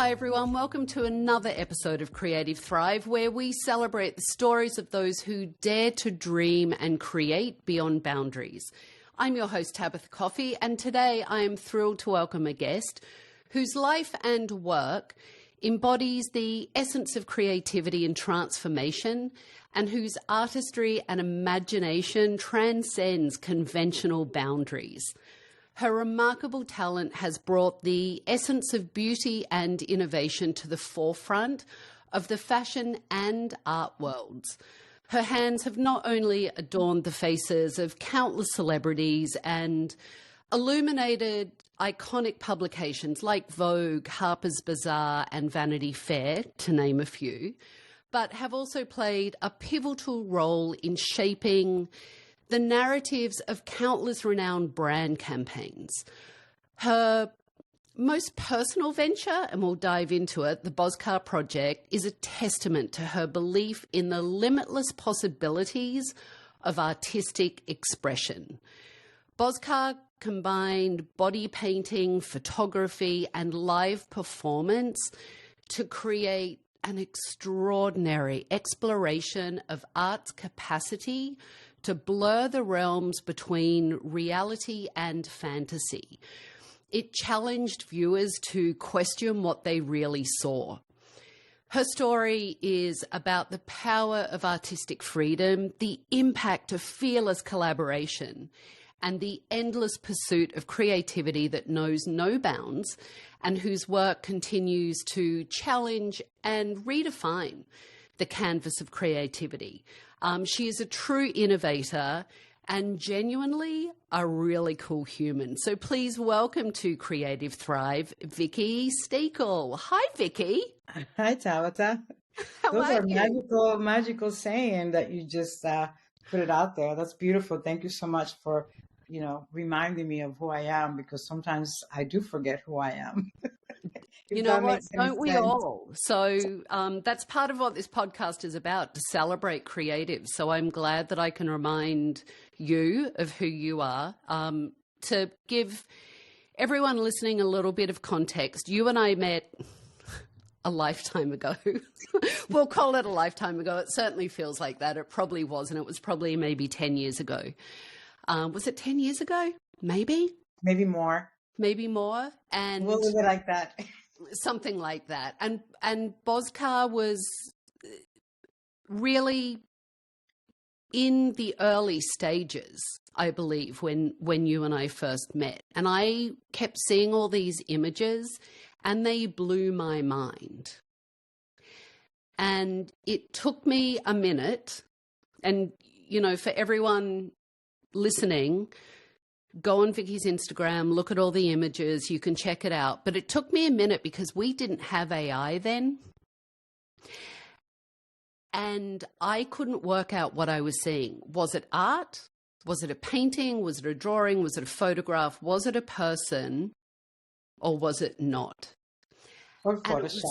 Hi everyone, welcome to another episode of Creative Thrive, where we celebrate the stories of those who dare to dream and create beyond boundaries. I'm your host, Tabatha Coffey, and today I am thrilled to welcome a guest whose life and work embodies the essence of creativity and transformation, and whose artistry and imagination transcends conventional boundaries. Her remarkable talent has brought the essence of beauty and innovation to the forefront of the fashion and art worlds. Her hands have not only adorned the faces of countless celebrities and illuminated iconic publications like Vogue, Harper's Bazaar, and Vanity Fair, to name a few, but have also played a pivotal role in shaping the narratives of countless renowned brand campaigns. Her most personal venture, and we'll dive into it, the BOSCAR project, is a testament to her belief in the limitless possibilities of artistic expression. BOSCAR combined body painting, photography, and live performance to create an extraordinary exploration of art's capacity to blur the realms between reality and fantasy. It challenged viewers to question what they really saw. Her story is about the power of artistic freedom, the impact of fearless collaboration, and the endless pursuit of creativity that knows no bounds and whose work continues to challenge and redefine the canvas of creativity. She is a true innovator and genuinely a really cool human. So please welcome to Creative Thrive, Vicky Steckel. Hi, Vicky. Hi, Tabatha. Those are magical saying that you just put it out there. That's beautiful. Thank you so much for, reminding me of who I am, because sometimes I do forget who I am. You know what? Don't we all? So that's part of what this podcast is about, to celebrate creatives. So I'm glad that I can remind you of who you are. To give everyone listening a little bit of context, you and I met a lifetime ago. We'll call it a lifetime ago. It certainly feels like that. It probably wasn't. It was probably maybe 10 years ago. Was it 10 years ago? Maybe? Maybe more. Maybe more. And we'll leave it like that. Something like that. And BOSCAR was really in the early stages, I believe, when you and I first met. And I kept seeing all these images and they blew my mind. And it took me a minute. And, for everyone listening, go on Vicky's Instagram, look at all the images, you can check it out. But it took me a minute because we didn't have AI then. And I couldn't work out what I was seeing. Was it art? Was it a painting? Was it a drawing? Was it a photograph? Was it a person? Or was it not? Or Photoshop. And it was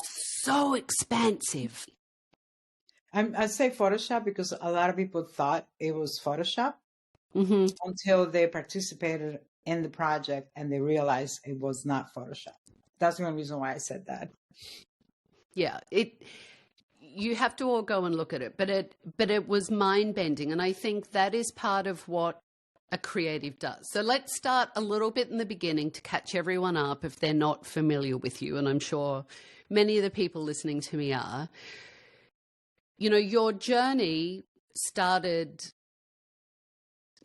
so expansive. I'd say Photoshop because a lot of people thought it was Photoshop. Mm-hmm. Until they participated in the project and they realized it was not Photoshop. That's the only reason why I said that. Yeah, you have to all go and look at it, but it was mind-bending, and I think that is part of what a creative does. So let's start a little bit in the beginning to catch everyone up if they're not familiar with you, and I'm sure many of the people listening to me are. Your journey started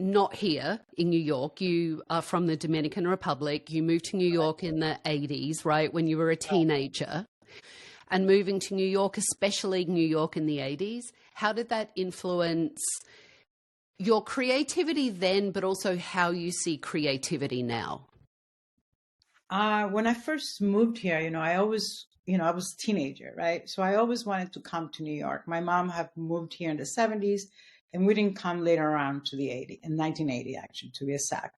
not here in New York. You are from the Dominican Republic. You moved to New York in the 80s, right, when you were a teenager. And moving to New York, especially New York in the 80s, how did that influence your creativity then, but also how you see creativity now? When I first moved here, I always, I was a teenager, right? So I always wanted to come to New York. My mom had moved here in the 70s. And we didn't come later around to the 80s, in 1980, actually, to be exact.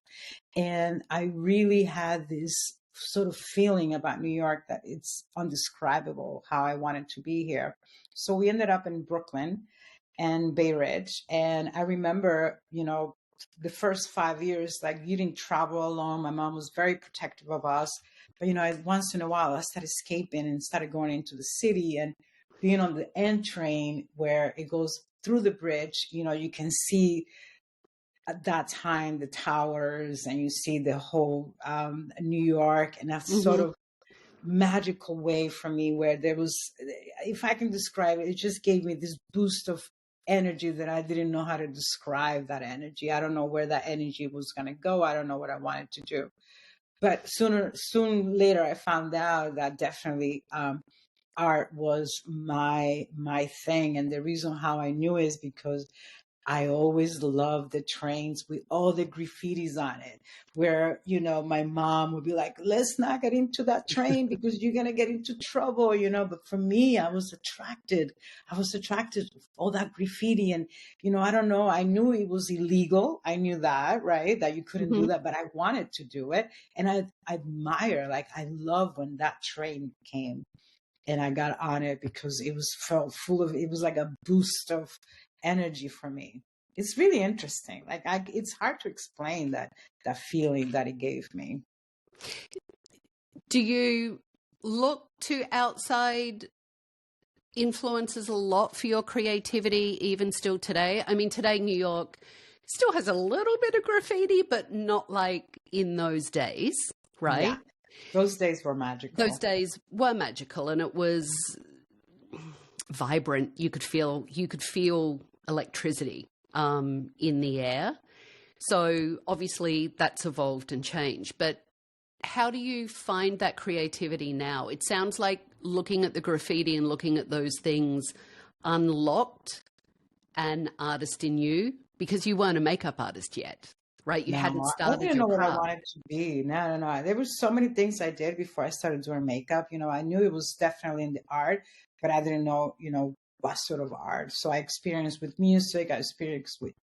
And I really had this sort of feeling about New York that it's indescribable how I wanted to be here. So we ended up in Brooklyn and Bay Ridge. And I remember, the first 5 years, like you didn't travel alone. My mom was very protective of us. But, once in a while, I started escaping and started going into the city and being on the N train where it goes through the bridge. You can see at that time the towers and you see the whole New York. And that's sort of magical way for me where there was, if I can describe it, it just gave me this boost of energy that I didn't know how to describe that energy. I don't know where that energy was going to go. I don't know what I wanted to do. But soon later, I found out that definitely art was my thing. And the reason how I knew is because I always loved the trains with all the graffitis on it, where, my mom would be like, let's not get into that train because you're going to get into trouble, But for me, I was attracted to all that graffiti. And, I don't know, I knew it was illegal. I knew that, right? That you couldn't do that, but I wanted to do it. And I I love when that train came and I got on it because it felt full of, it was like a boost of energy for me. It's really interesting. It's hard to explain that feeling that it gave me. Do you look to outside influences a lot for your creativity, even still today? I mean, today New York still has a little bit of graffiti, but not like in those days, right? Yeah. Those days were magical. Those days were magical, and it was vibrant. You could feel electricity in the air. So obviously that's evolved and changed. But how do you find that creativity now? It sounds like looking at the graffiti and looking at those things unlocked an artist in you, because you weren't a makeup artist yet, right? You hadn't started. I didn't know what I wanted to be. No. There were so many things I did before I started doing makeup. I knew it was definitely in the art, but I didn't know, what sort of art. So I experienced with music. I experienced with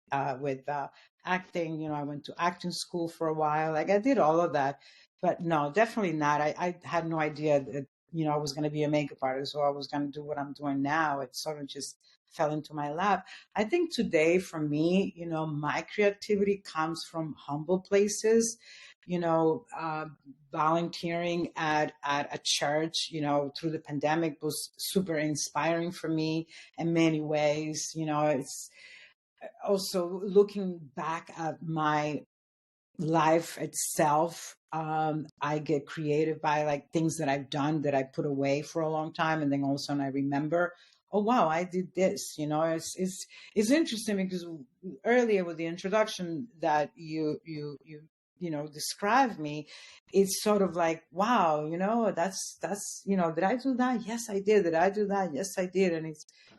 acting. I went to acting school for a while. I did all of that, but no, definitely not. I had no idea that, I was going to be a makeup artist or I was going to do what I'm doing now. It sort of just fell into my lap. I think today for me, my creativity comes from humble places, volunteering at a church, through the pandemic was super inspiring for me in many ways. It's also looking back at my life itself. I get creative by things that I've done that I put away for a long time. And then all of a sudden I remember, oh, wow, I did this. It's interesting because earlier with the introduction that you described me, it's sort of like, wow, that's, did I do that? Yes, I did. Did I do that? Yes, I did. And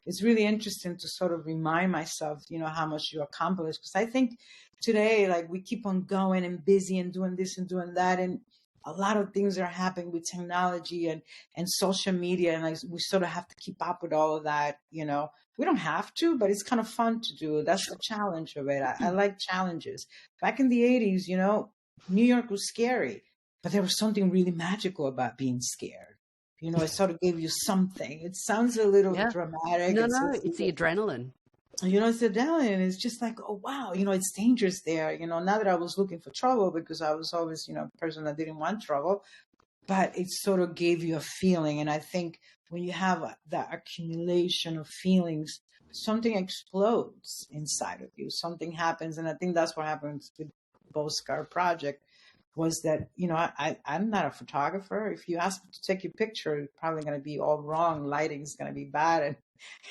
it's really interesting to sort of remind myself, how much you accomplished. Because I think today, we keep on going and busy and doing this and doing that. And a lot of things are happening with technology and social media. And we sort of have to keep up with all of that. We don't have to, but it's kind of fun to do. That's the challenge of it. I like challenges. Back in the 80s, New York was scary, but there was something really magical about being scared. It sort of gave you something. It sounds a little dramatic. No, it's the adrenaline. It's the adrenaline. It's just like, oh, wow, it's dangerous there. Not that I was looking for trouble because I was always, a person that didn't want trouble, but it sort of gave you a feeling. And I think when you have that accumulation of feelings, something explodes inside of you. Something happens. And I think that's what happens with BOSCAR project was that, I'm not a photographer. If you ask me to take your picture, it's probably going to be all wrong. Lighting is going to be bad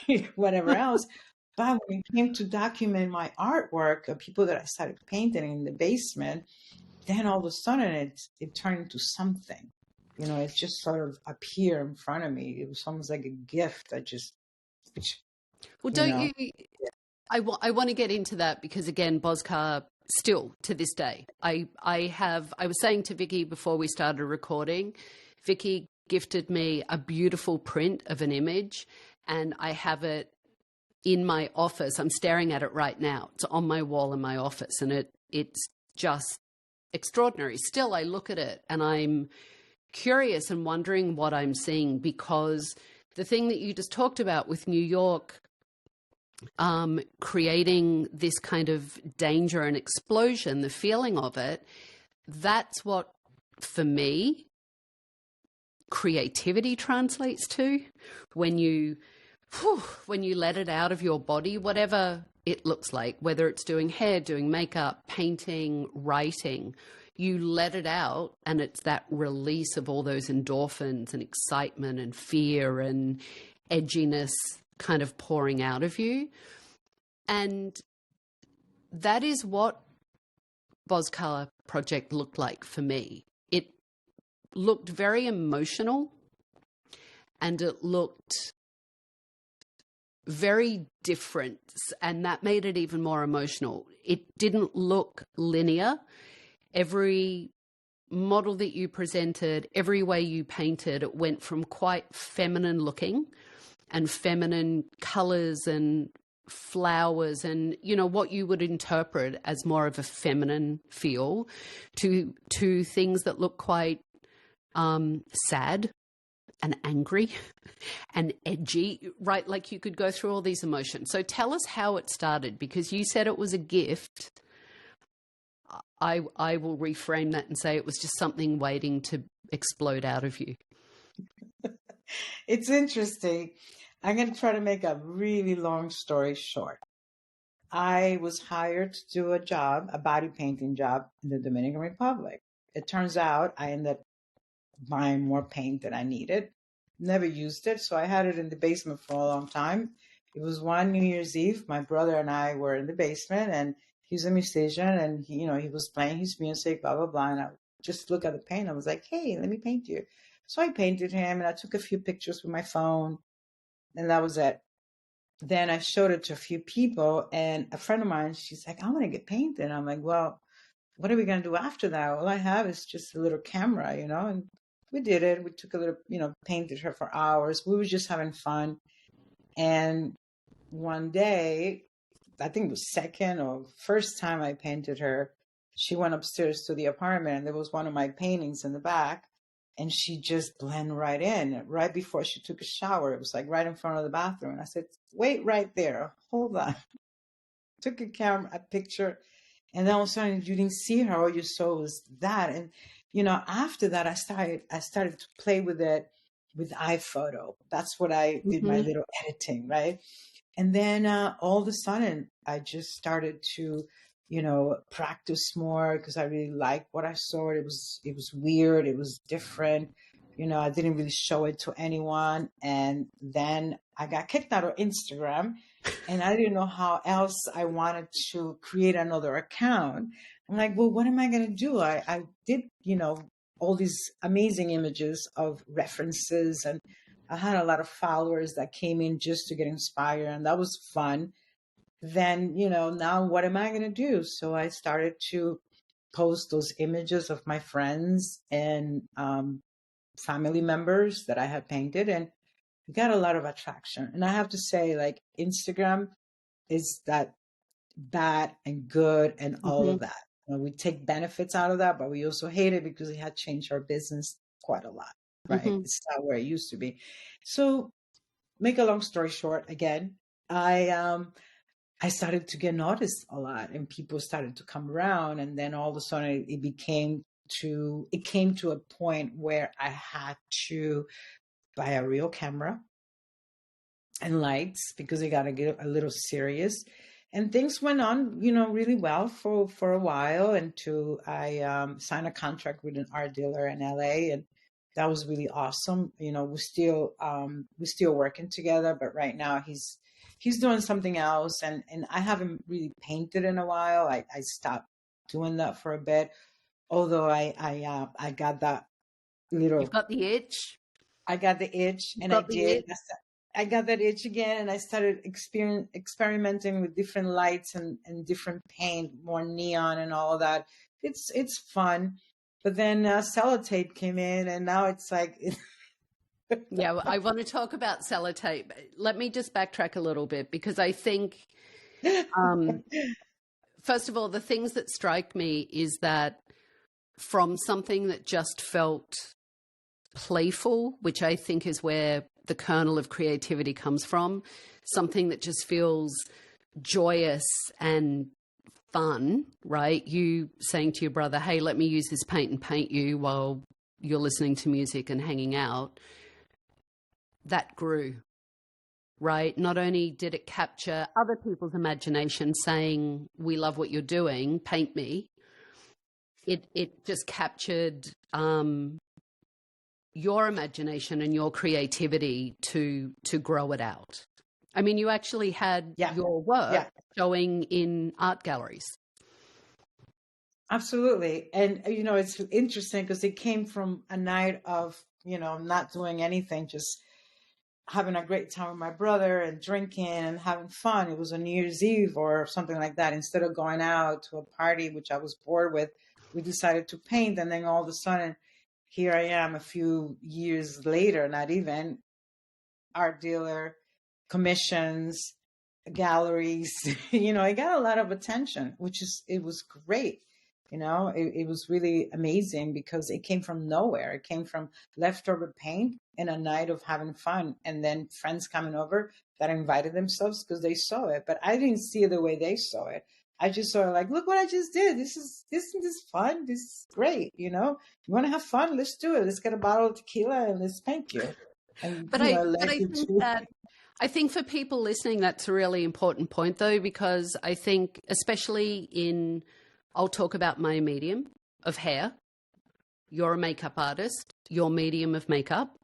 and whatever else. But when it came to document my artwork of people that I started painting in the basement, then all of a sudden it turned into something. It just sort of appeared in front of me. It was almost like a gift that just. Well, don't you? I want to get into that because again, BOSCAR still to this day. I was saying to Vicky before we started recording, Vicky gifted me a beautiful print of an image, and I have it in my office. I'm staring at it right now. It's on my wall in my office, and it's just extraordinary. Still, I look at it and I'm curious and wondering what I'm seeing, because the thing that you just talked about with New York, creating this kind of danger and explosion, the feeling of it, that's what, for me, creativity translates to when you let it out of your body, whatever it looks like, whether it's doing hair, doing makeup, painting, writing, you let it out, and it's that release of all those endorphins and excitement and fear and edginess kind of pouring out of you. And that is what BOSCAR project looked like for me. It looked very emotional, and it looked very different, and that made it even more emotional. It didn't look linear. Every model that you presented, every way you painted, it went from quite feminine looking and feminine colors and flowers and, you know, what you would interpret as more of a feminine feel to things that look quite sad and angry and edgy, right? Like you could go through all these emotions. So tell us how it started, because you said it was a gift. I will reframe that and say it was just something waiting to explode out of you. It's interesting. I'm going to try to make a really long story short. I was hired to do a job, a body painting job in the Dominican Republic. It turns out I ended up buying more paint than I needed. Never used it, so I had it in the basement for a long time. It was one New Year's Eve. My brother and I were in the basement, and he's a musician, and he was playing his music, blah, blah, blah. And I just look at the paint. I was like, hey, let me paint you. So I painted him, and I took a few pictures with my phone, and that was it. Then I showed it to a few people, and a friend of mine, she's like, I want to get painted. I'm like, well, what are we going to do after that? All I have is just a little camera, and we did it. We took a little, painted her for hours. We were just having fun. And one day, I think it was second or first time I painted her, she went upstairs to the apartment, and there was one of my paintings in the back, and she just blended right in. Right before she took a shower, it was like right in front of the bathroom. And I said, wait right there, hold on. Took a picture, and then all of a sudden you didn't see her, all you saw was that. And after that, I started to play with it with iPhoto. That's what I did, my little editing, right? And then all of a sudden, I just started to, practice more because I really liked what I saw. It was weird. It was different. I didn't really show it to anyone. And then I got kicked out of Instagram, and I didn't know how else I wanted to create another account. I'm like, well, what am I going to do? I did, all these amazing images of references, and I had a lot of followers that came in just to get inspired, and that was fun. Then, now what am I going to do? So I started to post those images of my friends and family members that I had painted, and we got a lot of attraction. And I have to say, like, Instagram is that bad and good and all of that. We take benefits out of that, but we also hate it because it had changed our business quite a lot, right? It's not where it used to be. So make a long story short, again, I started to get noticed a lot, and people started to come around. And then all of a sudden it came to a point where I had to buy a real camera and lights because it got to get a little serious. And things went on, really well for a while until I signed a contract with an art dealer in LA, and that was really awesome. We're still working together, but right now he's doing something else, and I haven't really painted in a while. I stopped doing that for a bit, although I got that little. You've got the itch. I got the itch, and I did. I got that itch again, and I started experimenting with different lights and different paint, more neon and all of that. It's fun. But then sellotape came in, and now it's like... Yeah, well, I want to talk about sellotape. Let me just backtrack a little bit, because I think, first of all, the things that strike me is that from something that just felt playful, which I think is where the kernel of creativity comes from, something that just feels joyous and fun, right? You saying to your brother, hey, let me use this paint and paint you while you're listening to music and hanging out, that grew, right? Not only did it capture other people's imagination saying, we love what you're doing, paint me, it just captured your imagination and your creativity to grow it out. I mean, you actually had your work showing in art galleries. Absolutely. And, it's interesting because it came from a night of, not doing anything, just having a great time with my brother and drinking and having fun. It was a New Year's Eve or something like that. Instead of going out to a party, which I was bored with, we decided to paint. And then all of a sudden, here I am a few years later, not even, art dealer, commissions, galleries. I got a lot of attention, it was great. It was really amazing because it came from nowhere. It came from leftover paint and a night of having fun, and then friends coming over that invited themselves because they saw it. But I didn't see it the way they saw it. I just saw it like, look what I just did. This is fun. This is great. You want to have fun? Let's do it. Let's get a bottle of tequila and let's paint you. And, I think for people listening, that's a really important point, though, because I think especially I'll talk about my medium of hair. You're a makeup artist, your medium of makeup.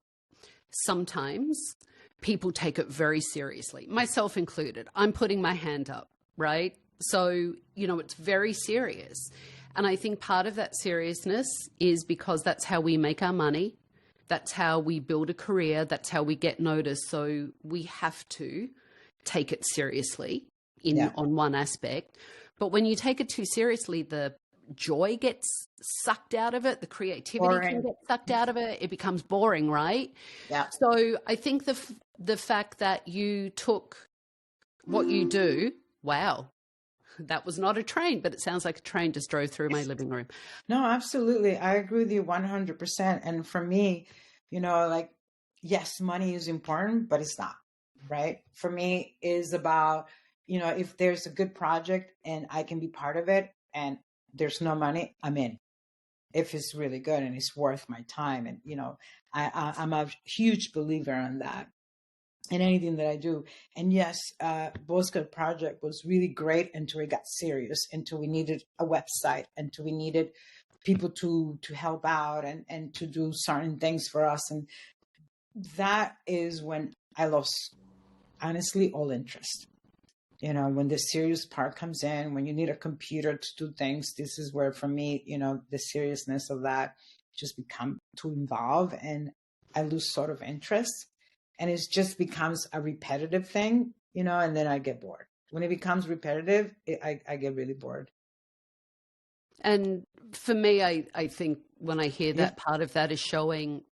Sometimes people take it very seriously, myself included. I'm putting my hand up, right? So, it's very serious. And I think part of that seriousness is because that's how we make our money. That's how we build a career. That's how we get noticed. So we have to take it seriously on one aspect. But when you take it too seriously, the joy gets sucked out of it. The creativity can get sucked out of it. It becomes boring, right? Yeah. So I think the fact that you took what you do, wow, that was not a train, but it sounds like a train just drove through my living room. No, absolutely. I agree with you 100%. And for me, yes, money is important, but it's not, right? For me, it is about, if there's a good project and I can be part of it and there's no money, I'm in. If it's really good and it's worth my time. And, I'm a huge believer in that. In anything that I do. And yes, BOSCAR project was really great until it got serious, until we needed a website, until we needed people to help out and to do certain things for us. And that is when I lost, honestly, all interest. When the serious part comes in, when you need a computer to do things, this is where, for me, the seriousness of that just become too involved and I lose sort of interest. And it just becomes a repetitive thing, and then I get bored. When it becomes repetitive, I get really bored. And for me, I think when I hear that, part of that is showing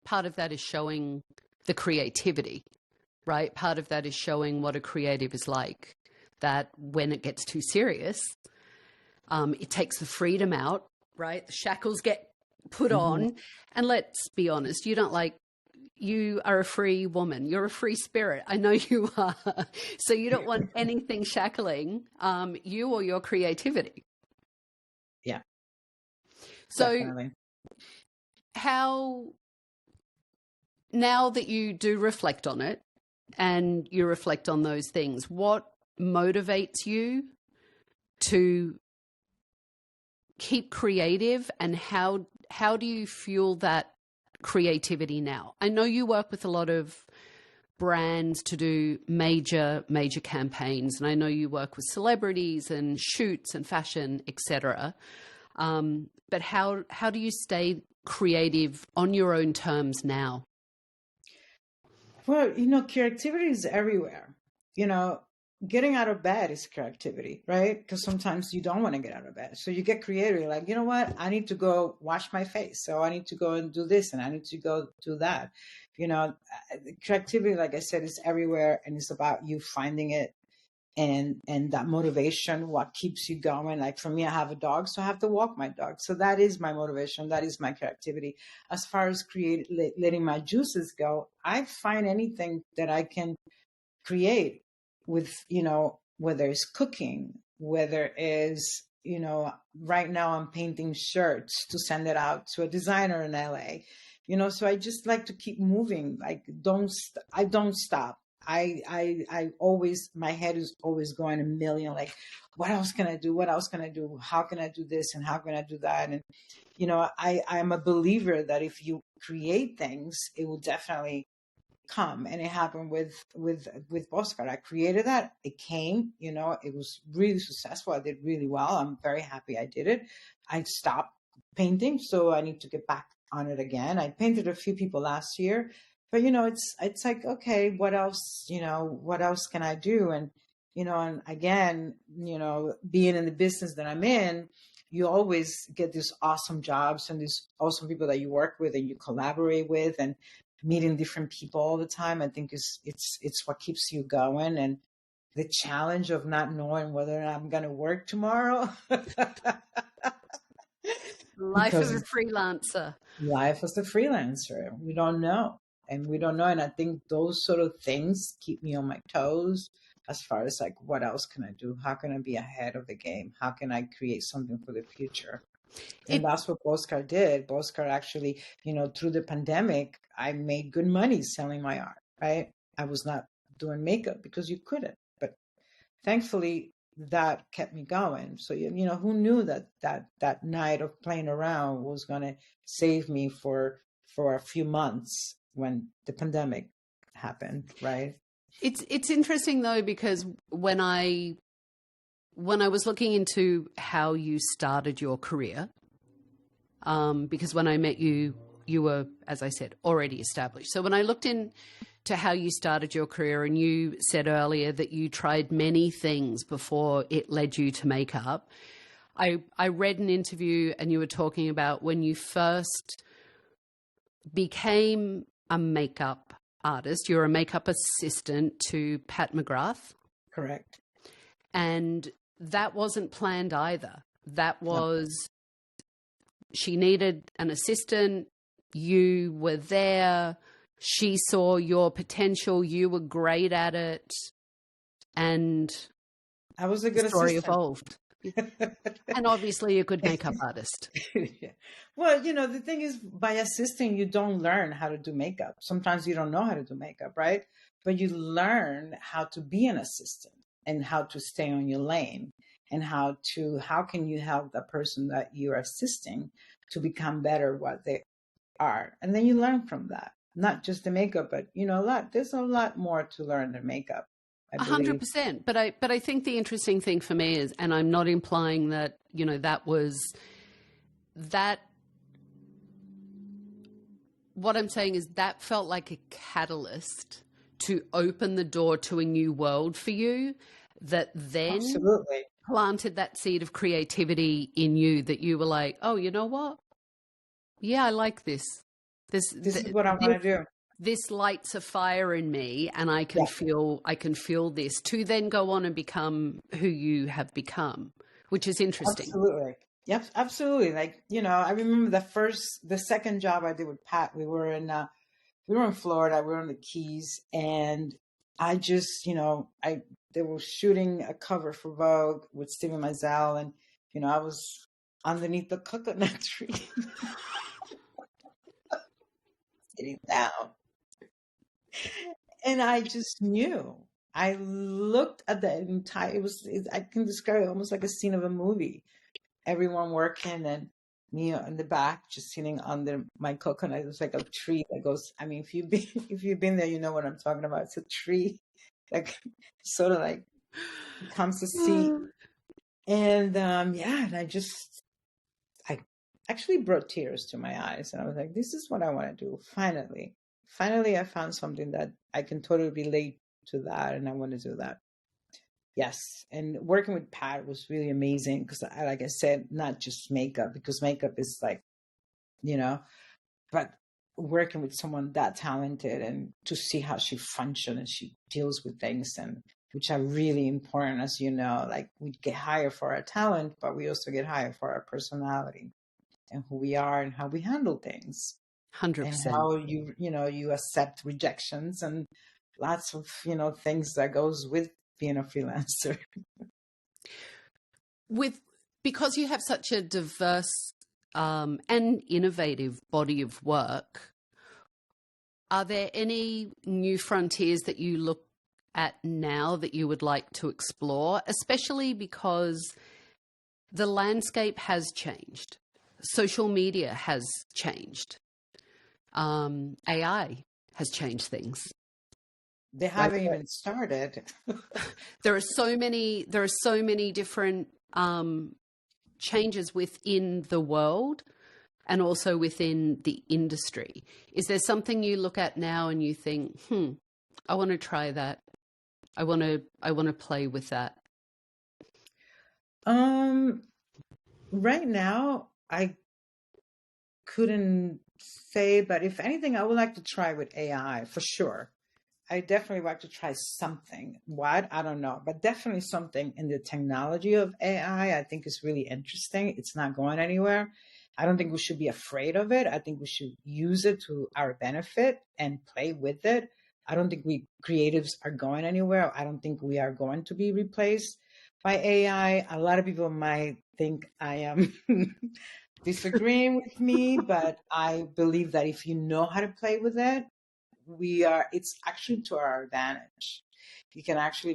the creativity, right? Part of that is showing what a creative is like, that when it gets too serious, it takes the freedom out, right? The shackles get put on. And let's be honest, you are a free woman. You're a free spirit. I know you are. So you don't want anything shackling you or your creativity. Yeah. So definitely. How, now that you do reflect on it and you reflect on those things, what motivates you to keep creative, and how do you fuel that creativity now? I know you work with a lot of brands to do major campaigns, and I know you work with celebrities and shoots and fashion, etc. But how do you stay creative on your own terms now? Well, creativity is everywhere. Getting out of bed is creativity, right? Because sometimes you don't want to get out of bed. So you get creative. You're like, you know what? I need to go wash my face. So I need to go and do this and I need to go do that. Creativity, like I said, is everywhere. And it's about you finding it and that motivation, what keeps you going. Like for me, I have a dog, so I have to walk my dog. So that is my motivation. That is my creativity. As far as letting my juices go, I find anything that I can create with, whether it's cooking, whether it's, right now I'm painting shirts to send it out to a designer in LA. So I just like to keep moving. Like, I don't stop. I always, my head is always going a million, like, what else can I do? What else can I do? How can I do this? And how can I do that? And, I'm a believer that if you create things, it will definitely come. And it happened with BOSCAR. I created that. It came, it was really successful. I did really well. I'm very happy I did it. I stopped painting, so I need to get back on it again. I painted a few people last year, but it's like, okay, what else, what else can I do? And, and again, being in the business that I'm in, you always get these awesome jobs and these awesome people that you work with and you collaborate with, and meeting different people all the time. I think it's what keeps you going. And the challenge of not knowing whether I'm going to work tomorrow. Life of a freelancer. Life as a freelancer. We don't know. And we don't know. And I think those sort of things keep me on my toes as far as like, what else can I do? How can I be ahead of the game? How can I create something for the future? And that's what BOSCAR did. BOSCAR actually, through the pandemic, I made good money selling my art, right? I was not doing makeup because you couldn't. But thankfully, that kept me going. So, who knew that night of playing around was going to save me for a few months when the pandemic happened, right? It's interesting, though, because when I was looking into how you started your career, because when I met you, you were, as I said, already established. So when I looked into how you started your career, and you said earlier that you tried many things before it led you to makeup, I read an interview and you were talking about when you first became a makeup artist, you were a makeup assistant to Pat McGrath. Correct. And that wasn't planned either. That was, she needed an assistant. You were there. She saw your potential. You were great at it. And I was a good story assistant. Evolved. And obviously a good makeup artist. Yeah. Well, the thing is, by assisting, you don't learn how to do makeup. Sometimes you don't know how to do makeup, right? But you learn how to be an assistant and how to stay on your lane, and how can you help the person that you're assisting to become better what they are. And then you learn from that, not just the makeup, but there's a lot more to learn than makeup. 100%. But I think the interesting thing for me is, and I'm not implying that, that was that. What I'm saying is that felt like a catalyst to open the door to a new world for you, that then absolutely planted that seed of creativity in you, that you were like, oh, you know what? Yeah, I like this. This is what I want to do. This lights a fire in me, and I can feel this, to then go on and become who you have become, which is interesting. Absolutely. Yep, absolutely. Like, I remember the second job I did with Pat, we were in Florida, we were on the Keys, and I just, they were shooting a cover for Vogue with Steven Meisel, and, I was underneath the coconut tree, sitting down. And I just knew. I looked at the entire, I can describe it almost like a scene of a movie. Everyone working and me in the back, just sitting under my coconut. It was like a tree that goes, I mean, if you've been there, you know what I'm talking about. It's a tree that sort of like becomes a seat. And and I actually brought tears to my eyes. And I was like, this is what I want to do. Finally, I found something that I can totally relate to that. And I want to do that. Yes. And working with Pat was really amazing because, like I said, not just makeup, because makeup is like, but working with someone that talented and to see how she functions and she deals with things, and which are really important, as you know, like we get hired for our talent, but we also get hired for our personality and who we are and how we handle things. 100%. And how you accept rejections and lots of, things that goes with being a freelancer. Because you have such a diverse and innovative body of work, Are there any new frontiers that you look at now that you would like to explore, especially because the landscape has changed? Social media has changed. AI has changed things. They haven't even started. There are so many different changes within the world and also within the industry. Is there something you look at now and you think, I want to try that. I want to play with that. Right now, I couldn't say, but if anything, I would like to try with AI for sure. I definitely like to try something. What? I don't know, but definitely something in the technology of AI. I think is really interesting. It's not going anywhere. I don't think we should be afraid of it. I think we should use it to our benefit and play with it. I don't think we creatives are going anywhere. I don't think we are going to be replaced by AI. A lot of people might think I am disagreeing with me, but I believe that if you know how to play with it, it's actually to our advantage. It can actually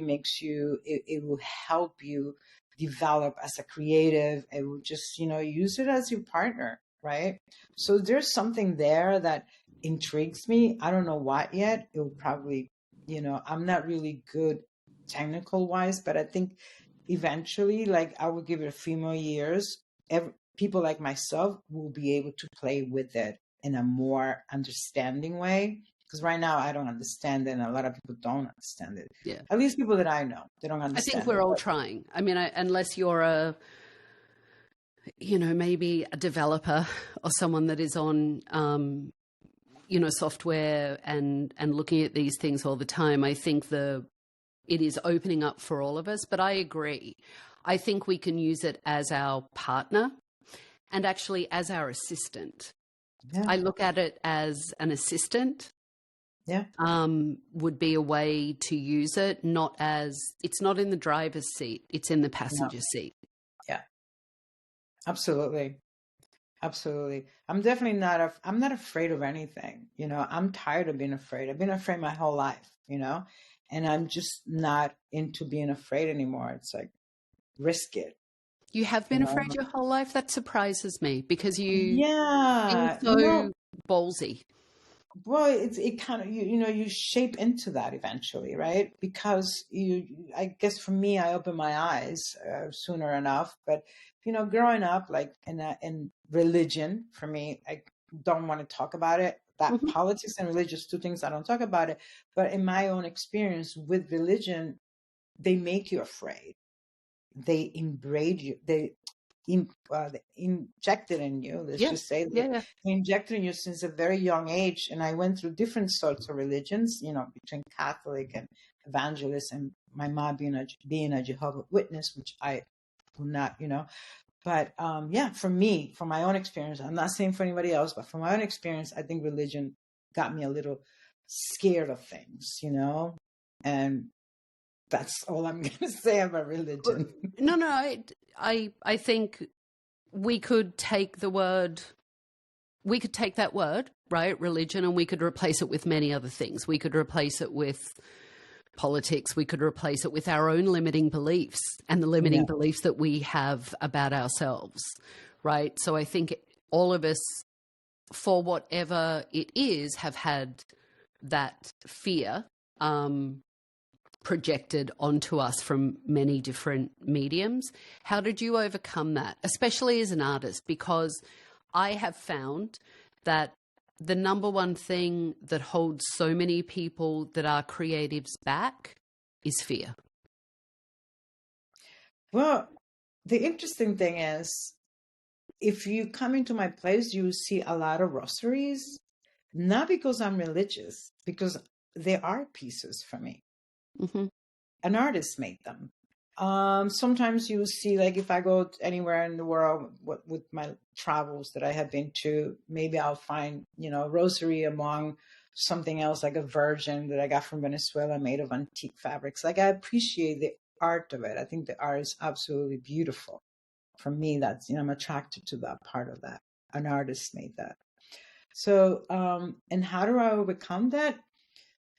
it will help you develop as a creative. It will just, use it as your partner, right? So there's something there that intrigues me. I don't know what yet. It will probably, I'm not really good technical wise, but I think eventually, like I will give it a few more years. People like myself will be able to play with it in a more understanding way. Because right now I don't understand it, and a lot of people don't understand it. Yeah. At least people that I know, they don't understand. I think we're all trying. I mean, unless you're maybe a developer or someone that is on, software and looking at these things all the time, I think it is opening up for all of us. But I agree. I think we can use it as our partner and actually as our assistant. Yeah. I look at it as an assistant. Yeah. Would be a way to use it, it's not in the driver's seat, it's in the passenger seat. Yeah. Absolutely. Absolutely. I'm definitely I'm not afraid of anything. I'm tired of being afraid. I've been afraid my whole life, and I'm just not into being afraid anymore. It's like, risk it. You have been afraid your whole life? That surprises me because you seem so ballsy. Well, it kind of, you shape into that eventually, right? Because I guess for me, I opened my eyes sooner enough. But, growing up, like in religion, for me, I don't want to talk about it. That politics and religion, two things I don't talk about it. But in my own experience with religion, they make you afraid. They embrace you. They injected in you. Let's just say that they injected in you since a very young age. And I went through different sorts of religions, between Catholic and evangelist, and my mom being a Jehovah's Witness, which I will not, But for me, from my own experience, I'm not saying for anybody else, but from my own experience, I think religion got me a little scared of things, and that's all I'm going to say about religion. No, I think we could take that word, right, religion, and we could replace it with many other things. We could replace it with politics. We could replace it with our own limiting beliefs and the limiting beliefs that we have about ourselves, right? So I think all of us, for whatever it is, have had that fear projected onto us from many different mediums. How did you overcome that, especially as an artist? Because I have found that the number one thing that holds so many people that are creatives back is fear. Well, the interesting thing is, if you come into my place, you see a lot of rosaries, not because I'm religious, because they are pieces for me. Mm-hmm. An artist made them. Sometimes you see, like if I go anywhere in the world with my travels that I have been to, maybe I'll find, a rosary among something else, like a virgin that I got from Venezuela made of antique fabrics. Like, I appreciate the art of it. I think the art is absolutely beautiful. For me, that's, I'm attracted to that part of that. An artist made that. So, and how do I overcome that?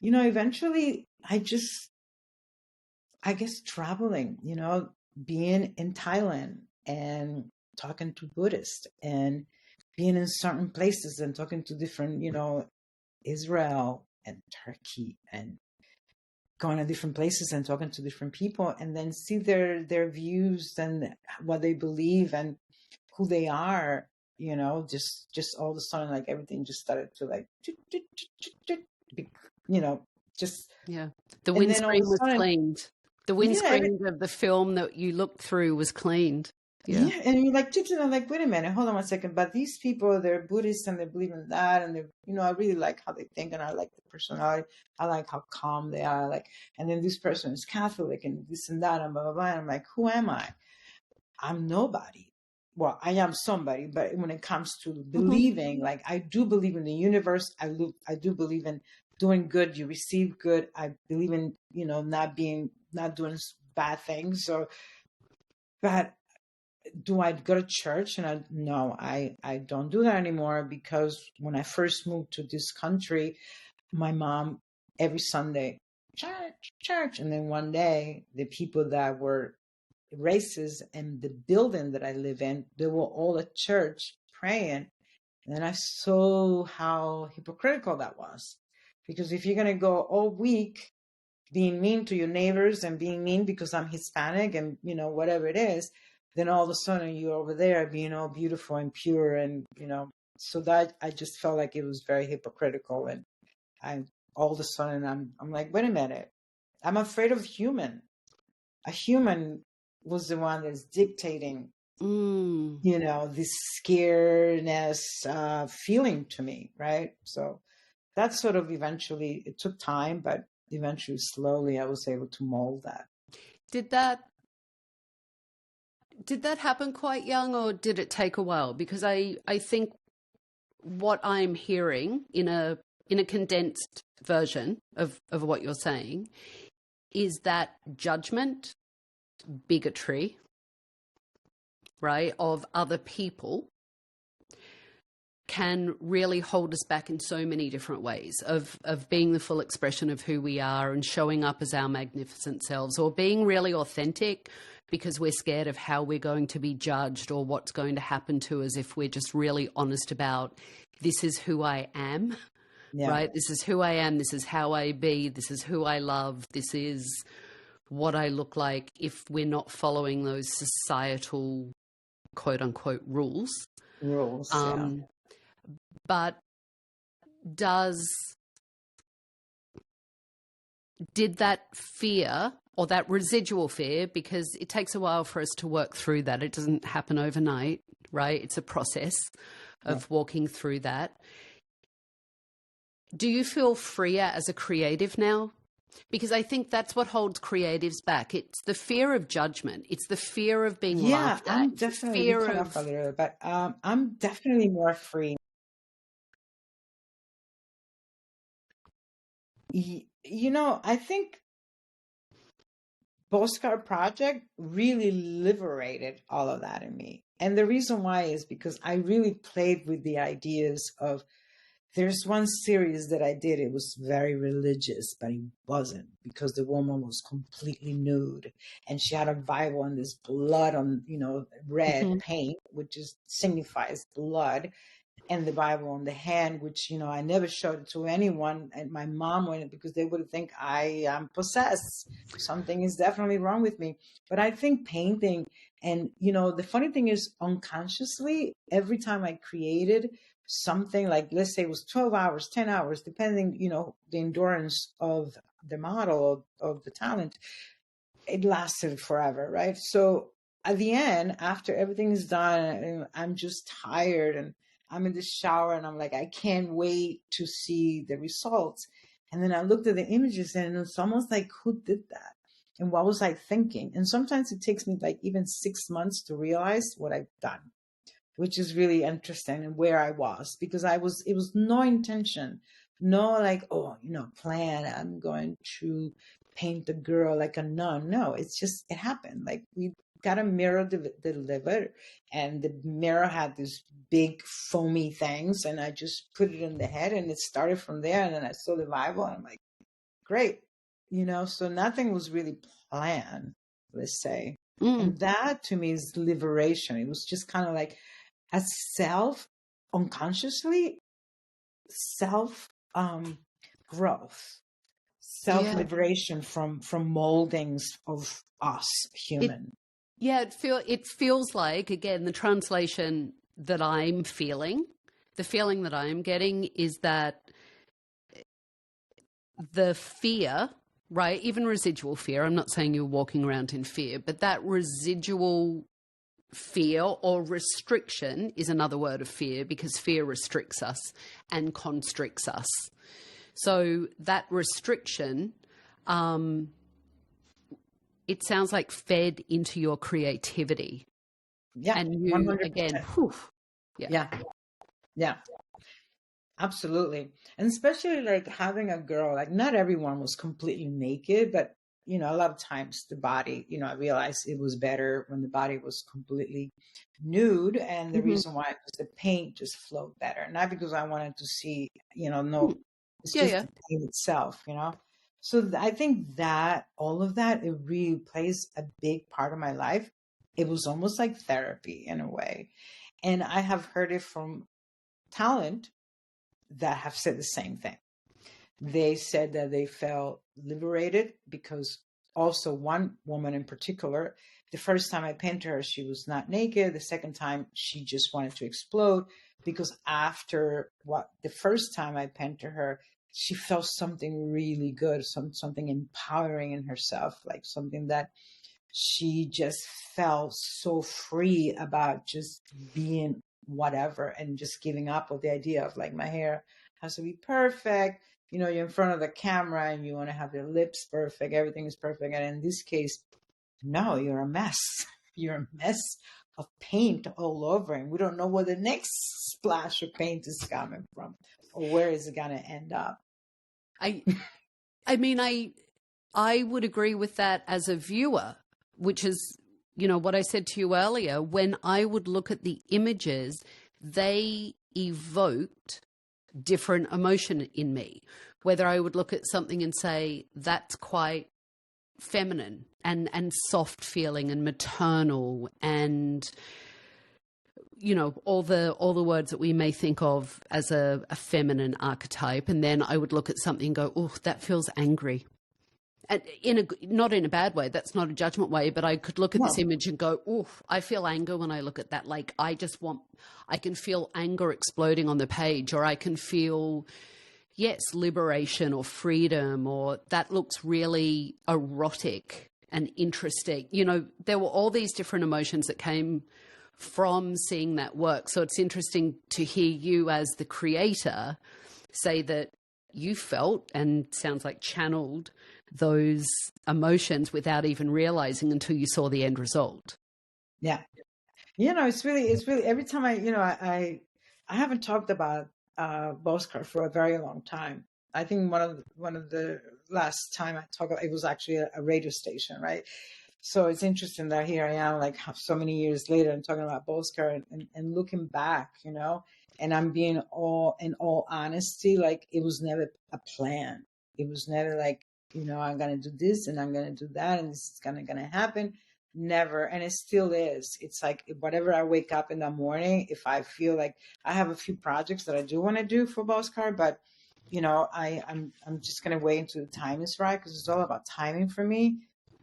Eventually I guess traveling, being in Thailand and talking to Buddhists and being in certain places and talking to different, Israel and Turkey and going to different places and talking to different people and then see their views and what they believe and who they are, just all of a sudden like everything just started to like you know, just Yeah. The and then all of windscreen a was sudden, cleaned. The yeah, windscreen of the film that you looked through was cleaned. Yeah. yeah, and you're like, I'm like, wait a minute, hold on one second. But these people, they're Buddhists and they believe in that, and they're, I really like how they think, and I like the personality. I like how calm they are. Like, and then this person is Catholic and this and that, and blah blah blah. And I'm like, who am I? I'm nobody. Well, I am somebody, but when it comes to Mhm. believing, like I do believe in the universe. I do believe in doing good. You receive good. I believe in, not doing bad things. So, but do I go to church? And no, I don't do that anymore because when I first moved to this country, my mom every Sunday, church, church. And then one day, the people that were racist in the building that I live in, they were all at church praying. And then I saw how hypocritical that was. Because if you're going to go all week being mean to your neighbors and being mean because I'm Hispanic and, whatever it is, then all of a sudden you're over there being all beautiful and pure and, so that I just felt like it was very hypocritical. And I, all of a sudden I'm like, wait a minute, I'm afraid of human. A human was the one that's dictating, Mm. this scaredness feeling to me, right? So that sort of eventually, it took time, but eventually, slowly, I was able to mold that. Did that happen quite young, or did it take a while? Because I think what I'm hearing in a condensed version of what you're saying is that judgment, bigotry, right, of other people can really hold us back in so many different ways of being the full expression of who we are and showing up as our magnificent selves, or being really authentic because we're scared of how we're going to be judged or what's going to happen to us if we're just really honest about this is who I am, Yeah. right? This is who I am. This is how I be. This is who I love. This is what I look like, if we're not following those societal quote unquote rules. Rules. Yeah. But did that fear or that residual fear, because it takes a while for us to work through that. It doesn't happen overnight, right? It's a process of walking through that. Do you feel freer as a creative now? Because I think that's what holds creatives back. It's the fear of judgment. It's the fear of being laughed at. I'm definitely, fear cut of off a little, but I'm definitely more free. I think BOSCAR project really liberated all of that in me. And the reason why is because I really played with the ideas of, there's one series that I did, it was very religious, but it wasn't, because the woman was completely nude and she had a Bible and this blood on, red paint, which signifies blood, and the Bible on the hand, which, I never showed it to anyone. And my mom went, because they would think I am possessed. Something is definitely wrong with me. But I think painting, and, the funny thing is, unconsciously, every time I created something, like, let's say it was 12 hours, 10 hours, depending, the endurance of the model, of the talent, it lasted forever, right? So at the end, after everything is done, I'm just tired and I'm in the shower and I'm like, I can't wait to see the results. And then I looked at the images and it's almost like, who did that? And what was I thinking? And sometimes it takes me like even 6 months to realize what I've done, which is really interesting, and where I was, because it was no intention, no like, plan, I'm going to paint the girl like a nun. No, it's just, it happened. Like got a mirror delivered, and the mirror had these big foamy things, and I just put it in the head, and it started from there. And then I saw the Bible, and I'm like, great, so nothing was really planned, let's say. And that to me is liberation. It was just kind of like a unconsciously self growth, self liberation from moldings of us human. It feels like, again, the translation that I'm feeling, the feeling that I'm getting is that the fear, right, even residual fear, I'm not saying you're walking around in fear, but that residual fear or restriction is another word of fear, because fear restricts us and constricts us. So that restriction, it sounds like fed into your creativity. Yeah. And you, 100%. again, Yeah. Absolutely. And especially like having a girl, like not everyone was completely naked, but a lot of times the body, I realized it was better when the body was completely nude. And the reason why was the paint just flowed better. Not because I wanted to see, it's just the paint itself, So I think that all of that, it really plays a big part of my life. It was almost like therapy in a way. And I have heard it from talent that have said the same thing. They said that they felt liberated because also one woman in particular, the first time I painted her, she was not naked. The second time she just wanted to explode, because after the first time I painted her, she felt something really good, something empowering in herself, like something that she just felt so free about just being whatever and just giving up with the idea of like, my hair has to be perfect. You're in front of the camera and you want to have your lips perfect. Everything is perfect. And in this case, no, you're a mess. You're a mess of paint all over. And we don't know where the next splash of paint is coming from or where is it going to end up. I mean, I would agree with that as a viewer, which is, what I said to you earlier. When I would look at the images, they evoked different emotion in me. Whether I would look at something and say, that's quite feminine and soft feeling and maternal and, all the words that we may think of as a feminine archetype. And then I would look at something and go, oh, that feels angry. And not in a bad way. That's not a judgment way, but I could look at this image and go, oh, I feel anger when I look at that. Like I can feel anger exploding on the page, or I can feel, liberation or freedom, or that looks really erotic and interesting. There were all these different emotions that came from seeing that work. So it's interesting to hear you as the creator say that you felt and sounds like channeled those emotions without even realizing until you saw the end result. Yeah. It's really every time I haven't talked about BOSCAR for a very long time. I think one of the last time I talked about it was actually a radio station, right? So it's interesting that here I am, like so many years later, and talking about BOSCAR and looking back, and I'm being in all honesty, like it was never a plan. It was never like, I'm going to do this and I'm going to do that and this is going to happen. Never. And it still is. It's like whatever I wake up in the morning, if I feel like I have a few projects that I do want to do for BOSCAR, but I'm just going to wait until the time is right, because it's all about timing for me.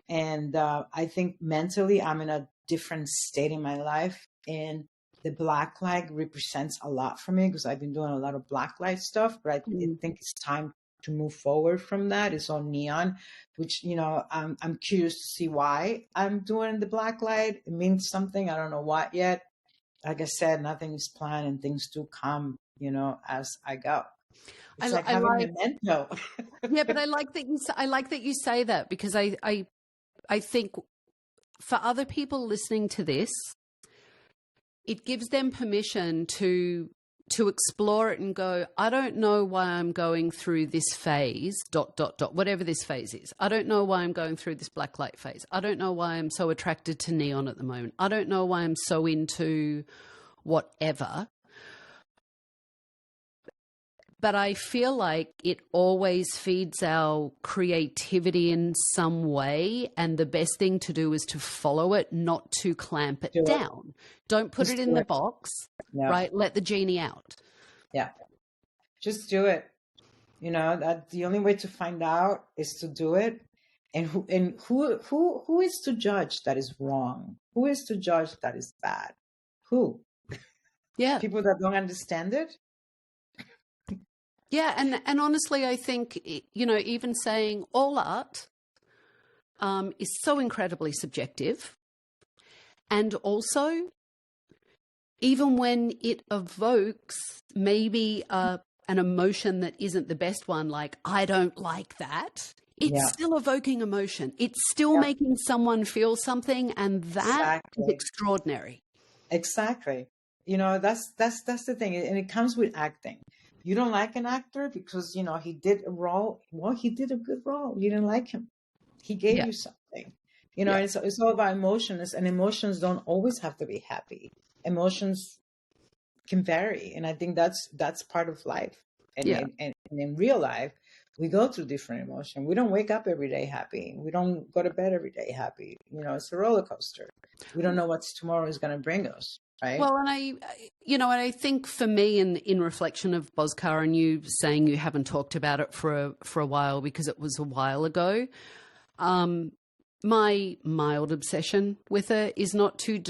And I think mentally I'm in a different state in my life, and the black light represents a lot for me because I've been doing a lot of black light stuff, but I think it's time to move forward from that. It's on neon, which, I'm curious to see why I'm doing the black light. It means something. I don't know what yet. Like I said, nothing is planned and things do come, as I go. It's like having a memento. Yeah, but I like that you say that, because I think for other people listening to this, it gives them permission to to explore it and go, I don't know why I'm going through this phase, ... whatever this phase is. I don't know why I'm going through this black light phase. I don't know why I'm so attracted to neon at the moment. I don't know why I'm so into whatever. But I feel like it always feeds our creativity in some way. And the best thing to do is to follow it, not to clamp it down. Don't put it in the box, right? Let the genie out. Yeah. Just do it. You know, that the only way to find out is to do it. And who is to judge that is wrong? Who is to judge that is bad? Who? Yeah. People that don't understand it? Yeah, and honestly, I think, you know, even saying all art is so incredibly subjective. And also, even when it evokes maybe an emotion that isn't the best one, like, I don't like that, it's still evoking emotion. It's still making someone feel something, and that is extraordinary. Exactly. You know, that's the thing. And it comes with acting. You don't like an actor because, you know, he did a role. Well, he did a good role. You didn't like him. He gave you something. You know, it's all about emotions, and emotions don't always have to be happy. Emotions can vary. And I think that's part of life. And in real life, we go through different emotions. We don't wake up every day happy. We don't go to bed every day happy. You know, it's a roller coaster. We don't know what tomorrow is going to bring us. Right. Well, and I think for me, in reflection of BOSCAR, and you saying you haven't talked about it for a while because it was a while ago, my mild obsession with it is not to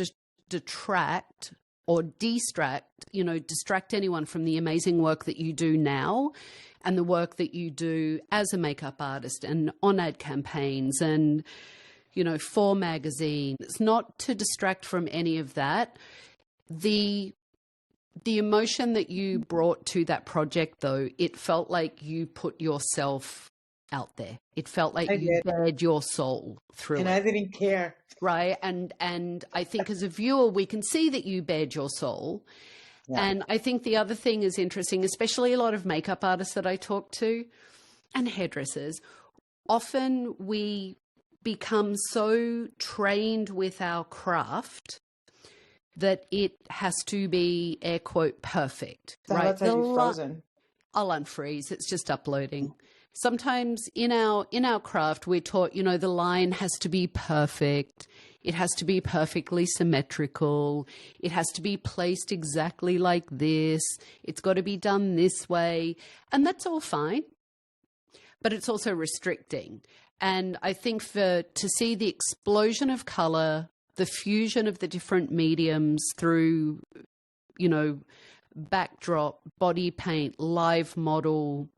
detract or distract anyone from the amazing work that you do now, and the work that you do as a makeup artist and on ad campaigns and, you know, for magazines. It's not to distract from any of that. The emotion that you brought to that project, though, it felt like you put yourself out there. It felt like you bared your soul through it. And I didn't care. Right. And I think as a viewer, we can see that you bared your soul. Yeah. And I think the other thing is interesting, especially a lot of makeup artists that I talk to and hairdressers, often we become so trained with our craft that it has to be, air quote, perfect. Right? Frozen. I'll unfreeze. It's just uploading. Sometimes in our craft, we're taught, you know, the line has to be perfect. It has to be perfectly symmetrical. It has to be placed exactly like this. It's got to be done this way. And that's all fine. But it's also restricting. And I think to see the explosion of color, the fusion of the different mediums through, you know, backdrop, body paint, live model,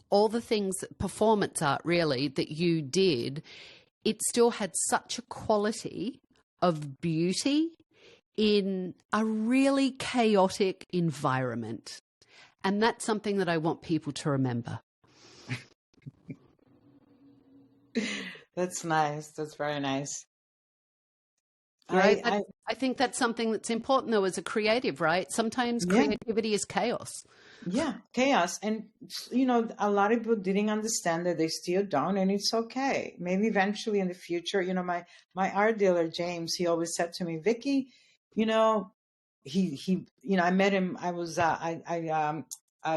all the things, performance art really, that you did, it still had such a quality of beauty in a really chaotic environment. And that's something that I want people to remember. That's nice. That's very nice. Right? I think that's something that's important, though, as a creative, right? Sometimes creativity is chaos. Yeah, chaos. And, you know, a lot of people didn't understand that. They still don't, and it's okay. Maybe eventually in the future, you know, my art dealer, James, he always said to me, Vicky, you know, he you know, I met him. I was, I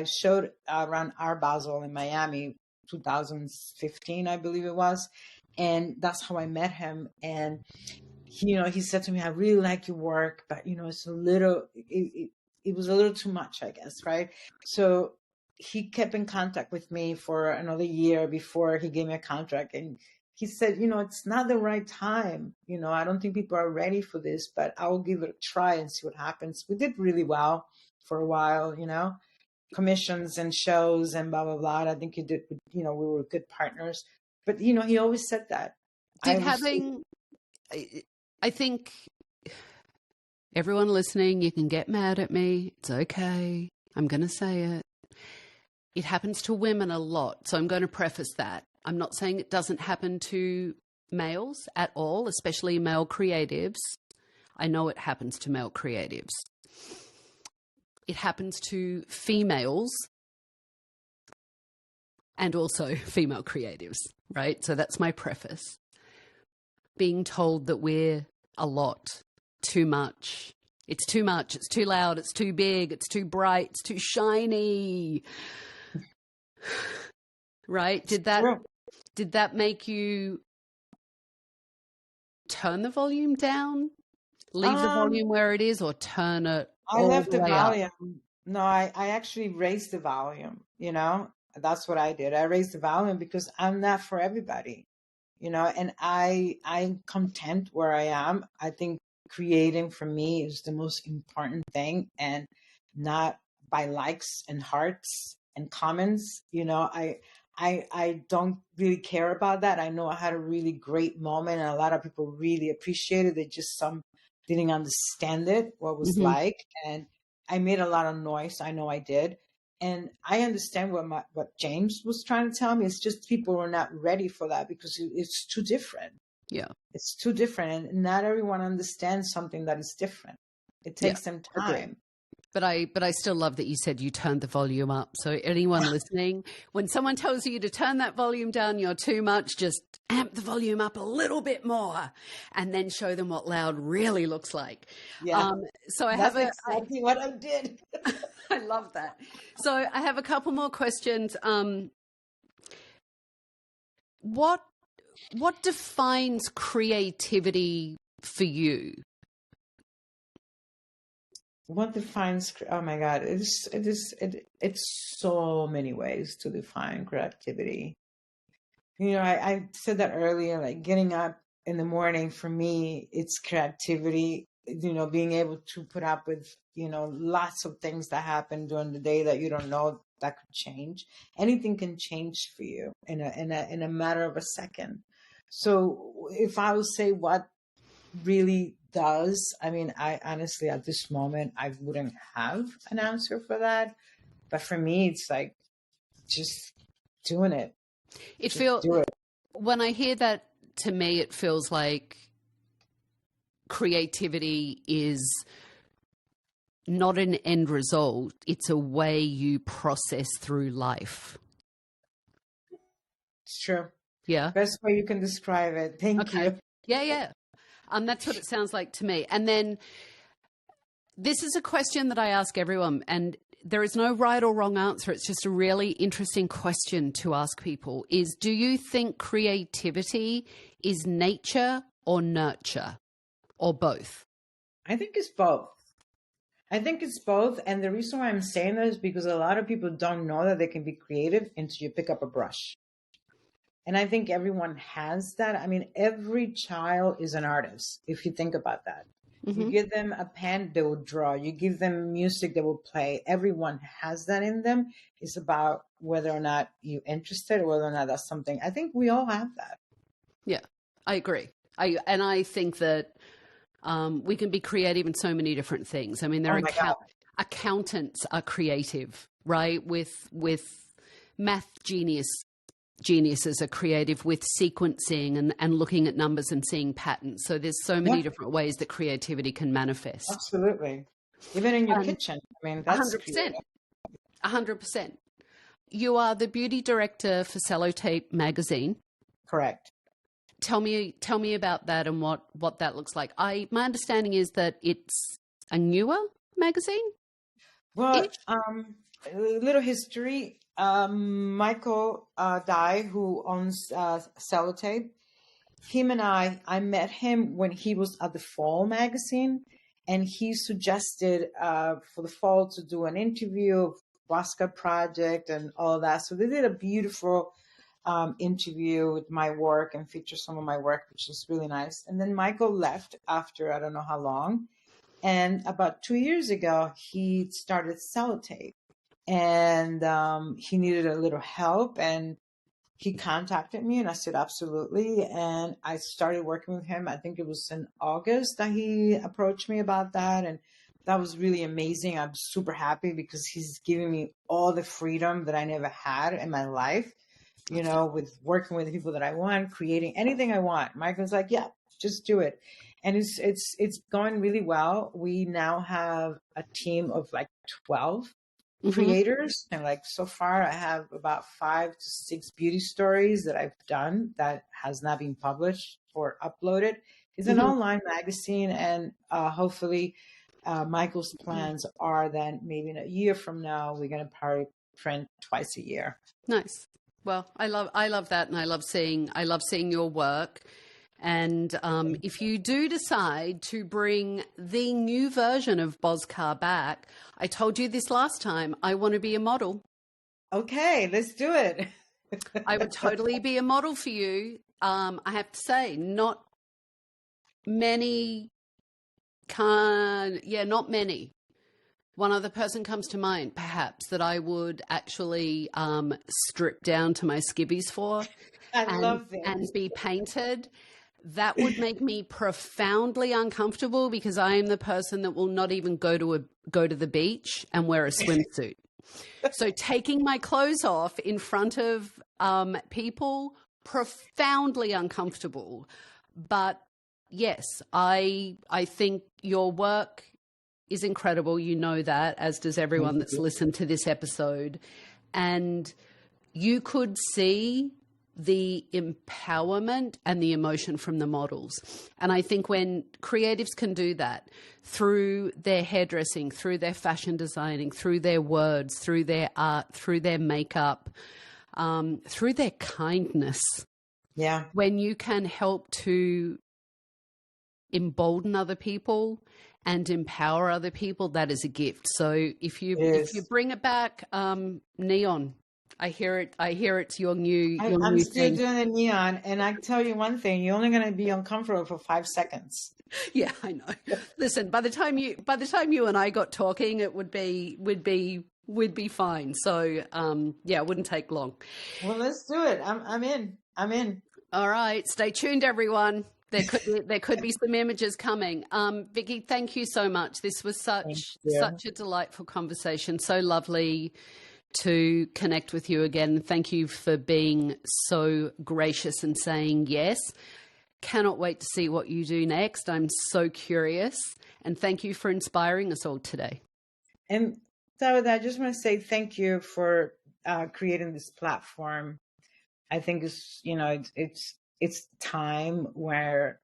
showed around Art Basel in Miami, 2015, I believe it was. And that's how I met him. And, you know, he said to me, I really like your work, but, you know, it's a little, it was a little too much, I guess, right? So he kept in contact with me for another year before he gave me a contract. And he said, you know, it's not the right time. You know, I don't think people are ready for this, but I will give it a try and see what happens. We did really well for a while, you know, commissions and shows and blah, blah, blah. I think he did, you know, we were good partners. But, you know, he always said that. I think everyone listening, you can get mad at me. It's okay. I'm going to say it. It happens to women a lot. So I'm going to preface that. I'm not saying it doesn't happen to males at all, especially male creatives. I know it happens to male creatives. it happens to females and also female creatives, right? So that's my preface. Being told that we're a lot, too much. It's too much, it's too loud, it's too big, it's too bright, it's too shiny. Right? Did that make you turn the volume down? Leave the volume where it is, or turn it I left the volume. Up? No, I actually raised the volume, you know? That's what I did. I raised the volume because I'm not for everybody, you know, and I'm content where I am. I think creating for me is the most important thing, and not by likes and hearts and comments. You know, I don't really care about that. I know I had a really great moment and a lot of people really appreciated it. Just some didn't understand it, what it was like. And I made a lot of noise. I know I did. And I understand what James was trying to tell me. It's just people were not ready for that because it's too different. Yeah. It's too different. And not everyone understands something that is different. It takes them time. Agreed. But I still love that you said you turned the volume up. So anyone listening, when someone tells you to turn that volume down, you're too much, just amp the volume up a little bit more and then show them what loud really looks like. Yeah. So That's exactly what I did. I love that. So I have a couple more questions. What defines creativity for you? What defines? Oh my God! It's so many ways to define creativity. You know, I said that earlier. Like getting up in the morning for me, it's creativity. You know, being able to put up with lots of things that happen during the day that you don't know that could change. Anything can change for you in a matter of a second. So if I would say what really does, I mean, I honestly at this moment I wouldn't have an answer for that, but for me it's like just doing it. When I hear that, to me it feels like creativity is not an end result, it's a way you process through life. It's true. Yeah, best way you can describe it. Thank you. Yeah. That's what it sounds like to me. And then this is a question that I ask everyone, and there is no right or wrong answer. It's just a really interesting question to ask people is, do you think creativity is nature or nurture or both? I think it's both. And the reason why I'm saying that is because a lot of people don't know that they can be creative until you pick up a brush. And I think everyone has that. I mean, every child is an artist, if you think about that. You give them a pen, they will draw. You give them music, they will play. Everyone has that in them. It's about whether or not you're interested or whether or not that's something. I think we all have that. Yeah, I agree. I think that we can be creative in so many different things. I mean, there are accountants are creative, right? With math geniuses are creative with sequencing and looking at numbers and seeing patterns. So there's so many different ways that creativity can manifest. Absolutely. Even in your kitchen. I mean, that's 100%. 100%. You are the beauty director for Sellotape magazine. Correct. Tell me about that and what that looks like. My understanding is that it's a newer magazine. Well, a little history. Michael Dye, who owns Sellotape, him and I met him when he was at the Fall magazine, and he suggested for the Fall to do an interview of BOSCAR project and all that. So they did a beautiful interview with my work and feature some of my work, which is really nice. And then Michael left after I don't know how long. And about 2 years ago, he started Sellotape. And he needed a little help, and he contacted me, and I said, absolutely. And I started working with him. I think it was in August that he approached me about that. And that was really amazing. I'm super happy because he's giving me all the freedom that I never had in my life, with working with the people that I want, creating anything I want. Michael's like, yeah, just do it. and it's going really well. We now have a team of like 12 creators, and like so far I have about 5 to 6 beauty stories that I've done that has not been published or uploaded. It's an online magazine, and hopefully Michael's plans are that maybe in a year from now we're going to probably print twice a year. Nice. Well, I love that, and I love seeing your work. And if you do decide to bring the new version of BOSCAR back, I told you this last time, I want to be a model. Okay, let's do it. I would totally be a model for you. I have to say, not many. Not many. One other person comes to mind, perhaps, that I would actually strip down to my skivvies for. I love it. And be painted. That would make me profoundly uncomfortable, because I am the person that will not even go to the beach and wear a swimsuit. So taking my clothes off in front of people, profoundly uncomfortable. But yes, I think your work is incredible. You know that, as does everyone that's listened to this episode. And you could see the empowerment and the emotion from the models. And I think when creatives can do that through their hairdressing, through their fashion designing, through their words, through their art, through their makeup, through their kindness, when you can help to embolden other people and empower other people, that is a gift. So if you bring it back, neon, I hear it's your new. I'm still doing the neon, and I tell you one thing: you're only going to be uncomfortable for 5 seconds. Yeah, I know. Listen, by the time you and I got talking, it would be fine. So it wouldn't take long. Well, let's do it. I'm in. All right, stay tuned, everyone. There could be some images coming. Vicky, thank you so much. This was such a delightful conversation. So lovely to connect with you again. Thank you for being so gracious and saying yes. Cannot wait to see what you do next. I'm so curious. And thank you for inspiring us all today. And Tabatha, I just want to say thank you for creating this platform. I think it's time where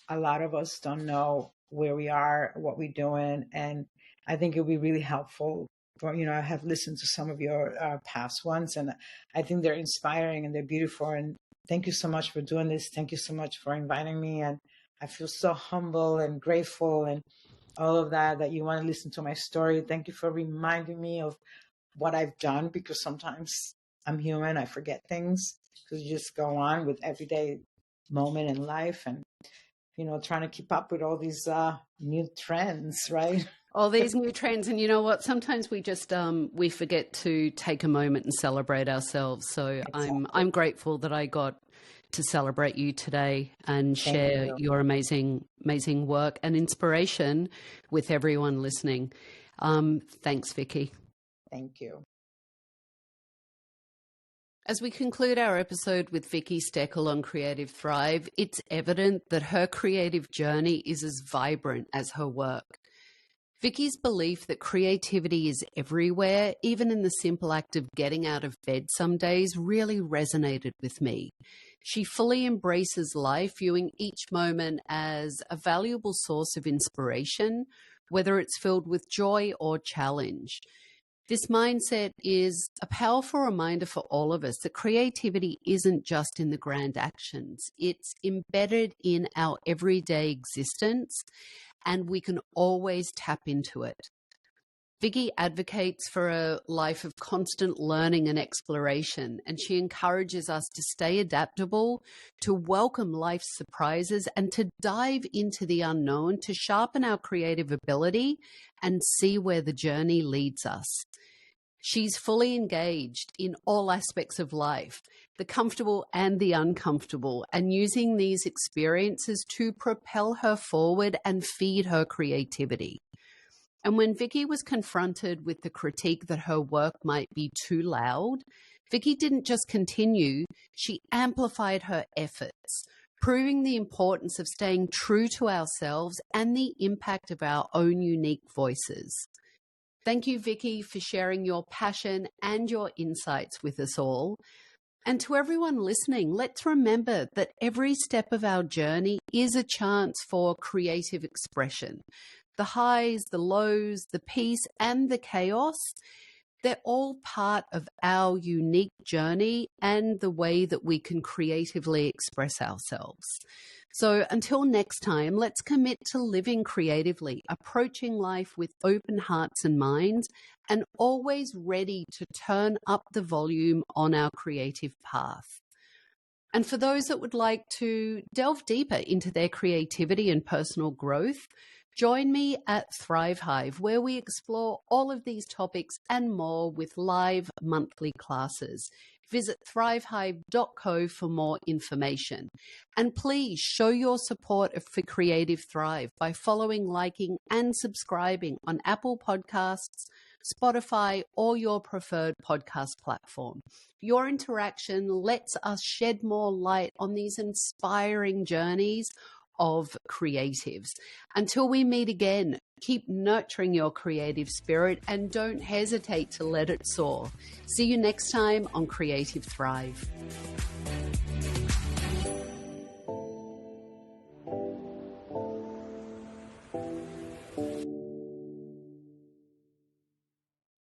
a lot of us don't know where we are, what we're doing. And I think it'll be really helpful. I have listened to some of your past ones, and I think they're inspiring and they're beautiful. And thank you so much for doing this. Thank you so much for inviting me. And I feel so humble and grateful and all of that you want to listen to my story. Thank you for reminding me of what I've done, because sometimes I'm human. I forget things because you just go on with everyday moment in life and, trying to keep up with all these new trends, right? All these new trends. And you know what? Sometimes we just we forget to take a moment and celebrate ourselves. So exactly. I'm grateful that I got to celebrate you today and share your amazing work and inspiration with everyone listening. Thanks, Vicky. Thank you. As we conclude our episode with Vicky Steckel on Creative Thrive, it's evident that her creative journey is as vibrant as her work. Vicky's belief that creativity is everywhere, even in the simple act of getting out of bed some days, really resonated with me. She fully embraces life, viewing each moment as a valuable source of inspiration, whether it's filled with joy or challenge. This mindset is a powerful reminder for all of us that creativity isn't just in the grand actions. It's embedded in our everyday existence, and we can always tap into it. Vicky advocates for a life of constant learning and exploration, and she encourages us to stay adaptable, to welcome life's surprises, and to dive into the unknown to sharpen our creative ability and see where the journey leads us. She's fully engaged in all aspects of life, the comfortable and the uncomfortable, and using these experiences to propel her forward and feed her creativity. And when Vicky was confronted with the critique that her work might be too loud, Vicky didn't just continue, she amplified her efforts, proving the importance of staying true to ourselves and the impact of our own unique voices. Thank you, Vicky, for sharing your passion and your insights with us all. And to everyone listening, let's remember that every step of our journey is a chance for creative expression. The highs, the lows, the peace, and the chaos, they're all part of our unique journey and the way that we can creatively express ourselves. So until next time, let's commit to living creatively, approaching life with open hearts and minds, and always ready to turn up the volume on our creative path. And for those that would like to delve deeper into their creativity and personal growth, join me at Thrive Hive, where we explore all of these topics and more with live monthly classes. Visit thrivehive.co for more information. And please show your support for Creative Thrive by following, liking, and subscribing on Apple Podcasts, Spotify, or your preferred podcast platform. Your interaction lets us shed more light on these inspiring journeys of creatives. Until we meet again, keep nurturing your creative spirit and don't hesitate to let it soar. See you next time on Creative Thrive.